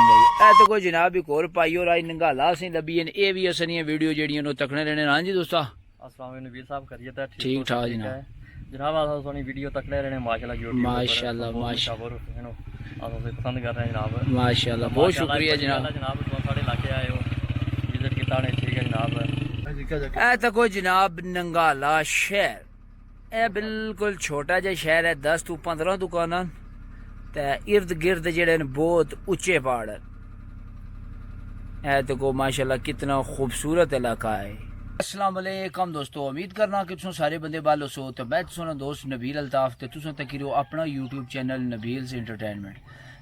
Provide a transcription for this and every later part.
नहीं। तो कोई जनाब एक और पाई और आज नंगाला असें लब्भी है, ये भी असनियां वीडियो जेहड़ियां तकने रहने। हाँ जी दोस्तों, अस्सलाम वालेकुम नबील साहब, खैरियत है? ठीक ठाक जनाब। जनाब आप सोनी वीडियो तकने रहने माशाल्लाह यूट्यूब माशाल्लाह माशाल्लाह पसंद कर रहे हैं जनाब। माशाल्लाह, बहुत शुक्रिया जनाब। जनाब तो साढ़े इलाके आए हो, विजिट किया ने, ठीक है जनाब। तो कोई जनाब नंगाला शहर ए बिल्कुल छोटा जिहा शहर है, 10 तो 15 दुकाना ते इर्द गिर्द जेहड़े बहुत उच्चे पहाड़ है। तो को माशाल्लाह कितना खूबसूरत इलाका है। अस्सलाम वालेकुम दोस्तों, उम्मीद करना कि तुम सारे बंदे बालो सो। तो मैं तुम दोस्त नबील अल्ताफ ते तुम तक रहो अपना यूट्यूब चैनल नबील एंटरटेनमेंट।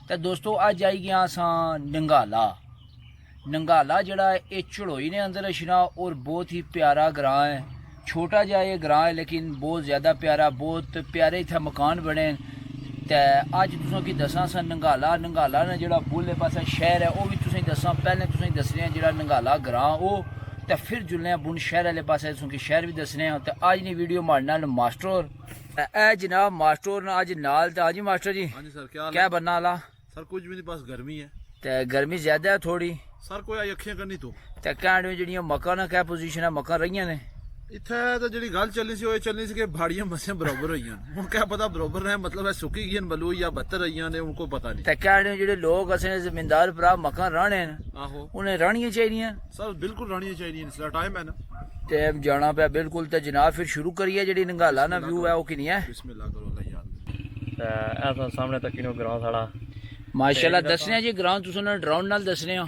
तो दोस्तों अज आई गया असा नंगाला। नंगाला जड़ा ये चढ़ोई ने अंदर अछना और बहुत ही प्यारा ग्रां है। छोटा जहा ये ग्रां है लेकिन बहुत ज़्यादा प्यारा, बहुत प्यारे इत्थे मकान बने। तो अज तुसें की दसां सा नंगाला ने जड़ा बुल्ले पासे शहर है वह भी तुसें दसां। पहले तुसें दसने जड़ा नंगाला ग्रां वो, तो फिर जुलने बुन शहर वाले पासे तुसें शहर भी दसने। तो अज नी वीडियो माड़े नाल मास्टर ए जनाब मास्टर अज नाल। तो हाँ जी मास्टर जी, हाँ जी सर, क्या बनना वाला? सर कुछ भी नहीं, बस गर्मी है। तो गर्मी ज्यादा है थोड़ी सर, कोई अखियां करनी तो कैंड में जड़ियां मकान क्या पोजीशन है, मकान रही ने इत्थे तो जी गल चलनी सी चलनी सी कि भाड़ियां मसें बराबर हुई हूँ क्या पता बराबर रहे, मतलब है सुकी गई बलू या बहत्तर रही ने, उनको पता नहीं। तो कैंड में जेडे लोग असें जमींदार भरा मकान रहने आहो उन्हें रहनियां चाहिए सर, बिल्कुल रहनी चाहिए। इसका टाइम है ना, टाइम जाना पे बिल्कुल। तो जनाब फिर शुरू करिए जी नंगाला ना व्यू है वो कि नहीं है। बिस्मिल्लाह करो अल्लाह याद। ऐसा सामने तक किनो ग्रां साड़ा माशाल्लाह दसने जी ग्रां तुसें ड्रोन नाल दसने हो।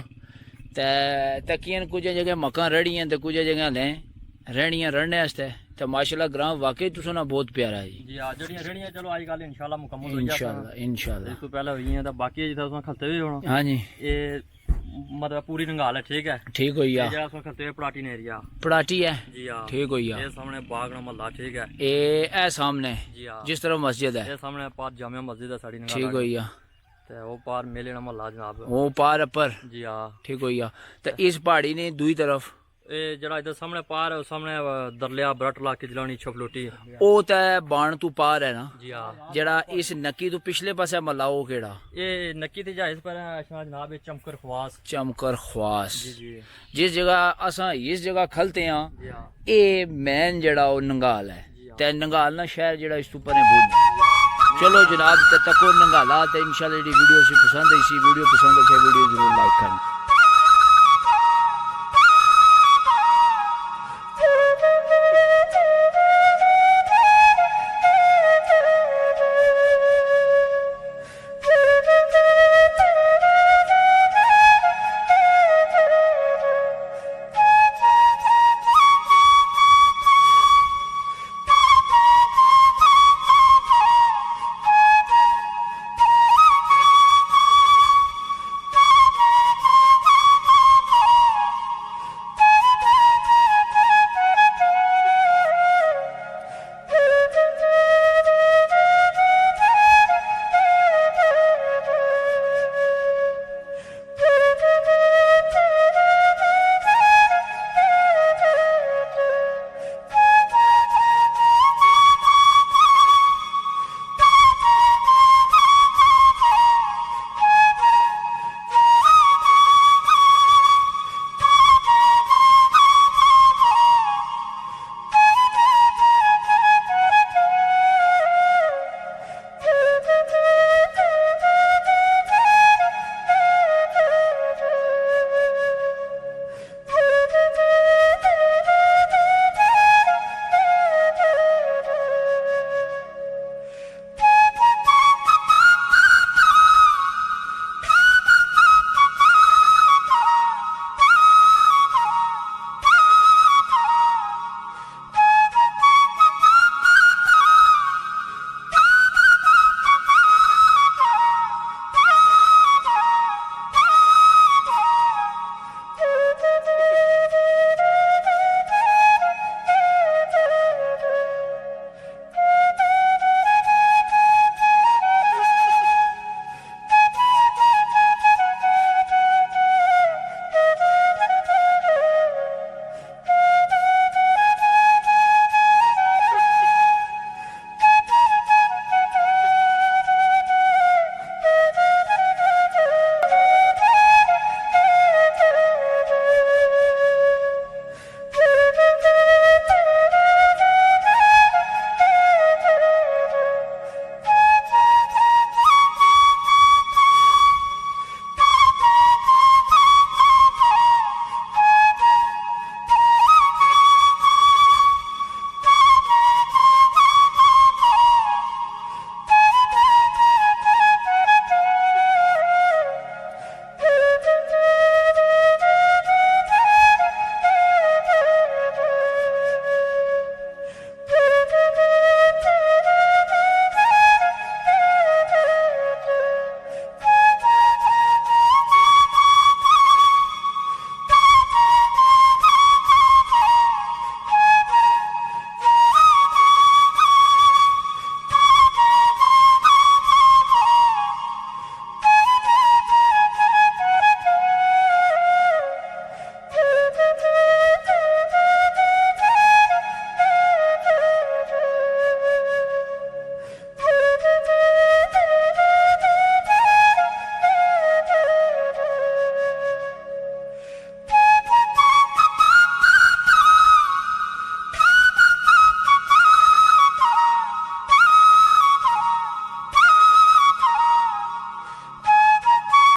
ते तकियन कुछ जगह मकान रड़ी हैं तो कुछ जगह लें रहनियां रहने आस्ते। तो माशाल्लाह ग्रां वाकई तुसें बहुत प्यारा है जी। हां जड़ियां रहनियां चलो अजकल इंशाल्लाह मुकम्मल हो इंशाल्लाह इंशाल्लाह। इसको पहले हुई हैं तो बाकी जिथे तुसें खलते भी होना। हाँ जी, ये मतलब पूरी नंगाल है, ठीक है। ठीक हो गया। जेड़ा तुसें खलते पलाटी ने एरिया पलाटी है जी। हां ठीक हो गया। ये सामने बाग ना महल्ला, ठीक है। ए सामने जी हां, जिस तरह मस्जिद है ये सामने पार जामिया मस्जिद है साड़ी नंगाल, ठीक हो गया। ते वो पार मेले ना महल्ला जनाब। वो पार अपर जी हां ठीक हो गया। तो इस पहाड़ी ने दूई तरफ ये जड़ा इधर सामने पार है, सामने दरलिया बरट ला के जलानी छपलोटी ओ तो बाण तू पार है ना। जी हां, जड़ा इस नक्की तो पिछले पासे महला वो केड़ा? ये नक्की ते जाहिज पर है जनाब, ये चमकर ख्वास। चमकर ख्वास जी जी जिस जगह असा इस जगह खलते हैं जी हां। ये मैन जड़ा वो नंगाल है। ते नंगाल ना शहर जड़ा इस ऊपर है बुन। चलो जनाब तको नंगाला। तो इंशाल्लाह वीडियो से पसंद है, इसी वीडियो पसंद है वीडियो जरूर लाइक करना।